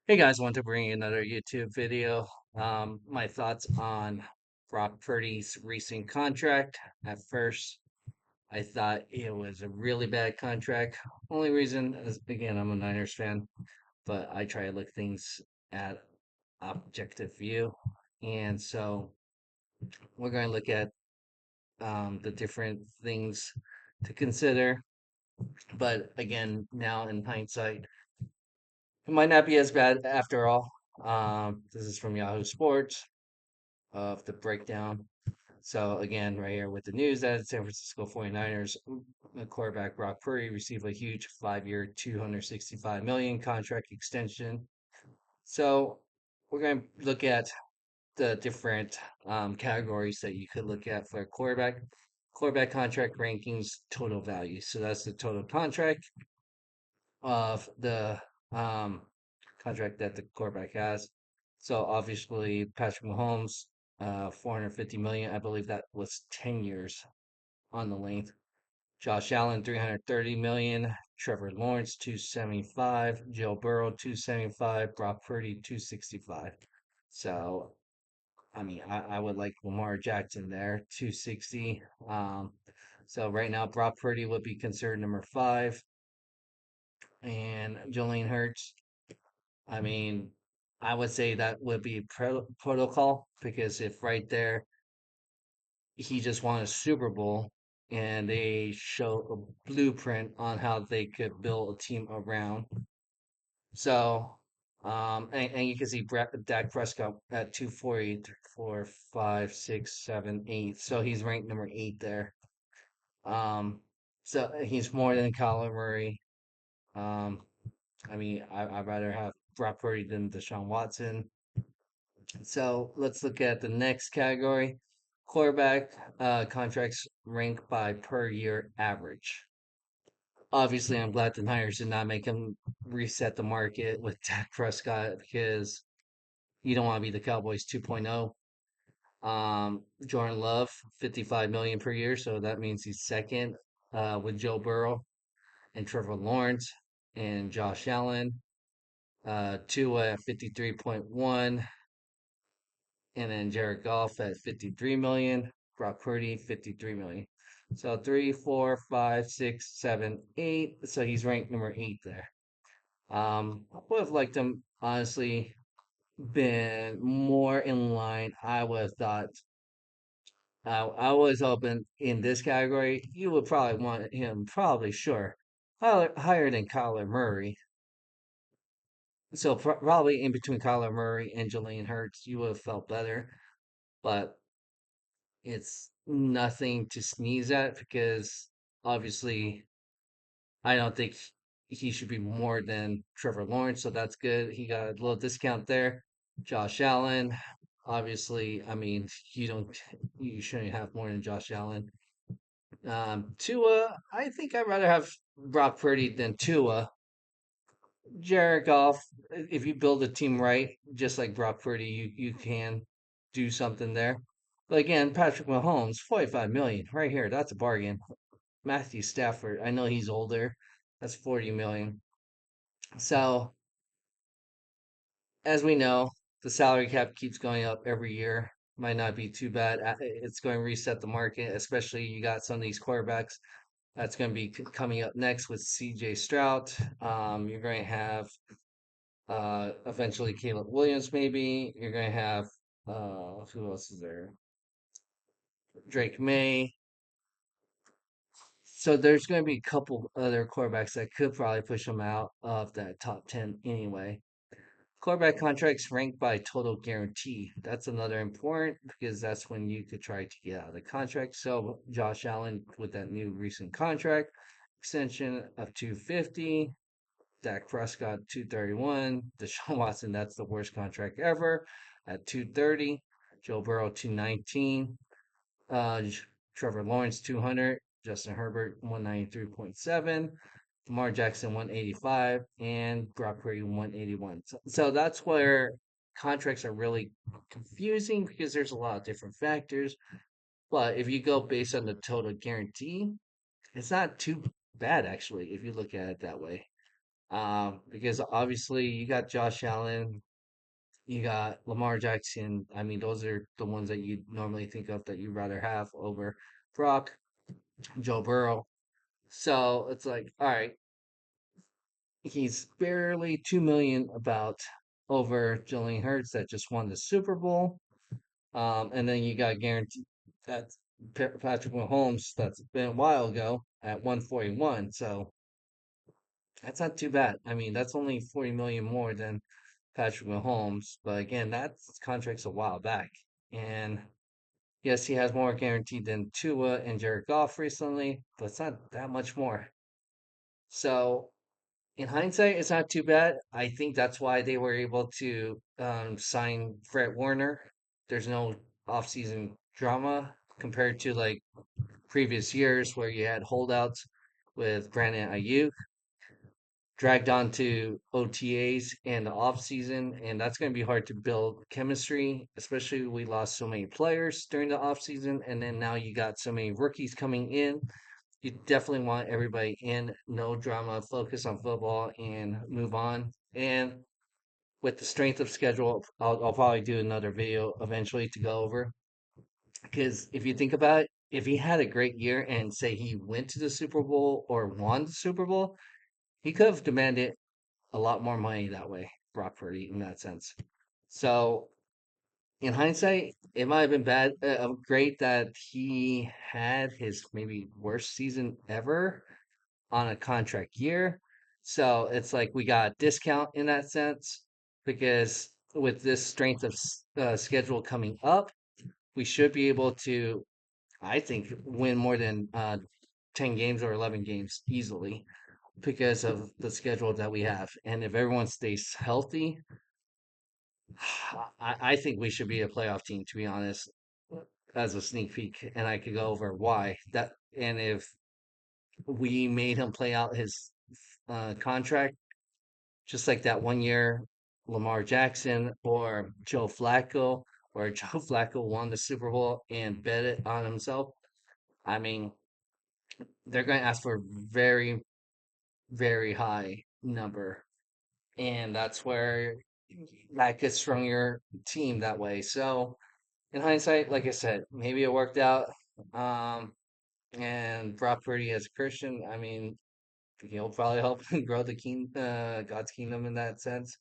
Hey guys, want to bring you another YouTube video. My thoughts on Brock Purdy's recent contract. At first, I thought it was a really bad contract. Only reason is, again, I'm a Niners fan, but I try to look things at objective view. And so we're going to look at the different things to consider. But again, now in hindsight, it might not be as bad after all. This is from Yahoo Sports of the breakdown. So again, right here with the news that San Francisco 49ers quarterback Brock Purdy received a huge 5-year, 265 million contract extension. So we're going to look at the different categories that you could look at for a quarterback contract rankings total value. So that's the total contract of the um, contract that the quarterback has. So obviously Patrick Mahomes, 450 million. I believe that was 10 years on the length. Josh Allen, 330 million. Trevor Lawrence, 275. Joe Burrow, 275. Brock Purdy, 265. So I mean, I would like Lamar Jackson there, 260. So right now, Brock Purdy would be considered number five, and Jolene Hurts, I mean, I would say that would be protocol because if right there he just won a Super Bowl and they show a blueprint on how they could build a team around. So, and you can see Dak Prescott at 240, 4, 5, 6, 7, 8. So he's ranked number 8 there. Um, so he's more than Kyler Murray. Um, I mean, I'd rather have Brock Purdy than Deshaun Watson. So let's look at the next category. Quarterback contracts ranked by per year average. Obviously, I'm glad the Niners did not make him reset the market with Dak Prescott because you don't want to be the Cowboys 2.0. Jordan Love, 55 million per year, so that means he's second with Joe Burrow and Trevor Lawrence and Josh Allen. Tua at 53.1, and then Jared Goff at 53 million, Brock Purdy 53 million. So three, four, five, six, seven, eight. So he's ranked number 8 there. I would have liked him honestly been more in line. I would have thought I was hoping in this category you would probably want him probably sure higher than Kyler Murray. So probably in between Kyler Murray and Jalen Hurts, you would have felt better. But it's nothing to sneeze at because obviously I don't think he should be more than Trevor Lawrence, so that's good. He got a little discount there. Josh Allen, obviously, I mean, you shouldn't have more than Josh Allen. Tua, I think I'd rather have Brock Purdy than Tua. Jared Goff, if you build a team right, just like Brock Purdy, you can do something there. But again, Patrick Mahomes, 45 million right here. That's a bargain. Matthew Stafford, I know he's older. That's 40 million. So, as we know, the salary cap keeps going up every year. Might not be too bad. It's going to reset the market, especially you got some of these quarterbacks that's going to be coming up next with CJ Stroud. You're going to have eventually Caleb Williams, maybe. You're going to have, who else is there? Drake May. So there's going to be a couple other quarterbacks that could probably push them out of that top 10 anyway. Quarterback contracts ranked by total guarantee. That's another important because that's when you could try to get out of the contract. So Josh Allen with that new recent contract extension of 250, Dak Prescott 231, Deshaun Watson, that's the worst contract ever at 230, Joe Burrow 219, uh, Trevor Lawrence 200, Justin Herbert 193.7, Lamar Jackson 185, and Brock Purdy 181. So that's where contracts are really confusing because there's a lot of different factors. But if you go based on the total guarantee, it's not too bad actually if you look at it that way. Because obviously you got Josh Allen, you got Lamar Jackson. I mean, those are the ones that you normally think of that you'd rather have over Brock, Joe Burrow. So it's like, all right, he's barely 2 million about over Jalen Hurts that just won the Super Bowl. And then you got guaranteed that Patrick Mahomes that's been a while ago at 141. So that's not too bad. I mean, that's only 40 million more than Patrick Mahomes. But again, that contract's a while back. And yes, he has more guaranteed than Tua and Jared Goff recently, but it's not that much more. So in hindsight, it's not too bad. I think that's why they were able to sign Fred Warner. There's no offseason drama compared to like previous years where you had holdouts with Brandon Ayuk dragged on to OTAs and the off season, and that's going to be hard to build chemistry, especially we lost so many players during the off season, and then now you got so many rookies coming in. You definitely want everybody in, no drama, focus on football, and move on. And with the strength of schedule, I'll probably do another video eventually to go over. Because if you think about it, if he had a great year and say he went to the Super Bowl or won the Super Bowl, he could have demanded a lot more money that way, Brock Purdy, in that sense. So, in hindsight, it might have been great that he had his maybe worst season ever on a contract year. So it's like we got a discount in that sense because with this strength of schedule coming up, we should be able to, I think, win more than 10 games or 11 games easily because of the schedule that we have. And if everyone stays healthy, I think we should be a playoff team, to be honest, as a sneak peek. And I could go over why that. And if we made him play out his contract, just like that 1 year Lamar Jackson or Joe Flacco, or Joe Flacco won the Super Bowl and bet it on himself. I mean, they're going to ask for a very, very high number. And that's where that gets from your team that way. So, in hindsight, like I said, maybe it worked out. Um, and Brock Purdy as a Christian, I mean, he'll probably help grow God's kingdom in that sense.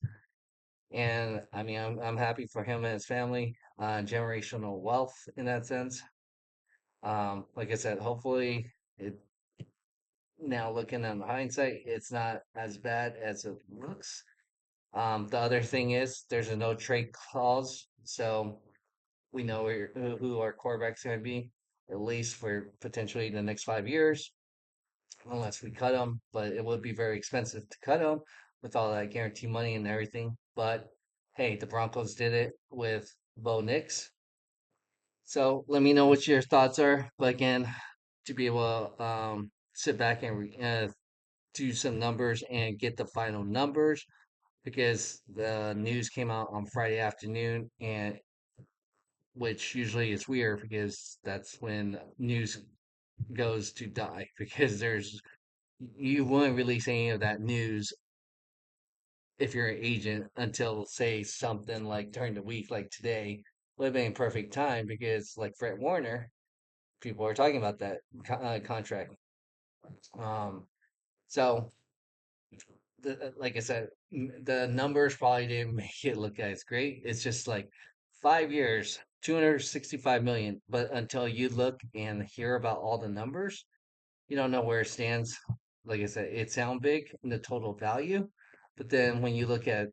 And I mean, I'm happy for him and his family, generational wealth in that sense. Like I said, hopefully, it now looking on hindsight, it's not as bad as it looks. The other thing is there's a no trade clause, so we know who our quarterback's going to be, at least for potentially the next 5 years, unless we cut him. But it would be very expensive to cut him with all that guarantee money and everything. But hey, the Broncos did it with Bo Nix. So let me know what your thoughts are. But again, to be able to sit back and do some numbers and get the final numbers because the news came out on Friday afternoon, and which usually is weird because that's when news goes to die because there's you wouldn't release any of that news if you're an agent until say something like during the week like today would have been perfect time because like Fred Warner, people are talking about that contract. Um, so like I said, the numbers probably didn't make it look as great. It's just like 5 years, 265 million. But until you look and hear about all the numbers, you don't know where it stands. Like I said, it sound big in the total value, but then when you look at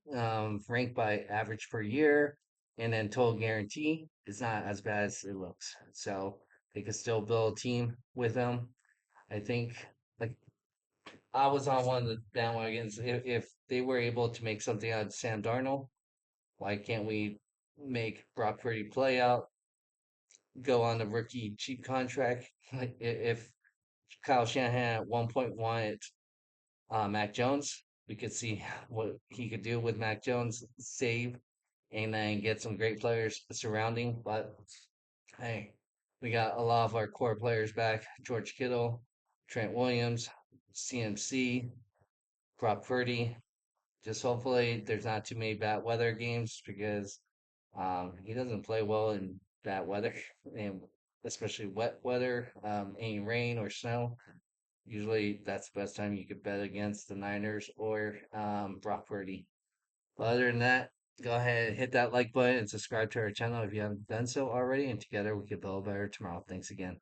ranked by average per year and then total guarantee, it's not as bad as it looks. So they could still build a team with them. I think like I was on one of the bandwagons. If they were able to make something out of Sam Darnold, why can't we make Brock Purdy play out, go on the rookie cheap contract? Like if Kyle Shanahan at one point wanted Mac Jones, we could see what he could do with Mac Jones, save and then get some great players surrounding. But hey, we got a lot of our core players back: George Kittle, Trent Williams, CMC. Brock Purdy. Just hopefully there's not too many bad weather games because he doesn't play well in bad weather and especially wet weather, any rain or snow. Usually that's the best time you could bet against the Niners or Brock Purdy. But other than that, go ahead and hit that like button and subscribe to our channel if you haven't done so already. And together we can build better tomorrow. Thanks again.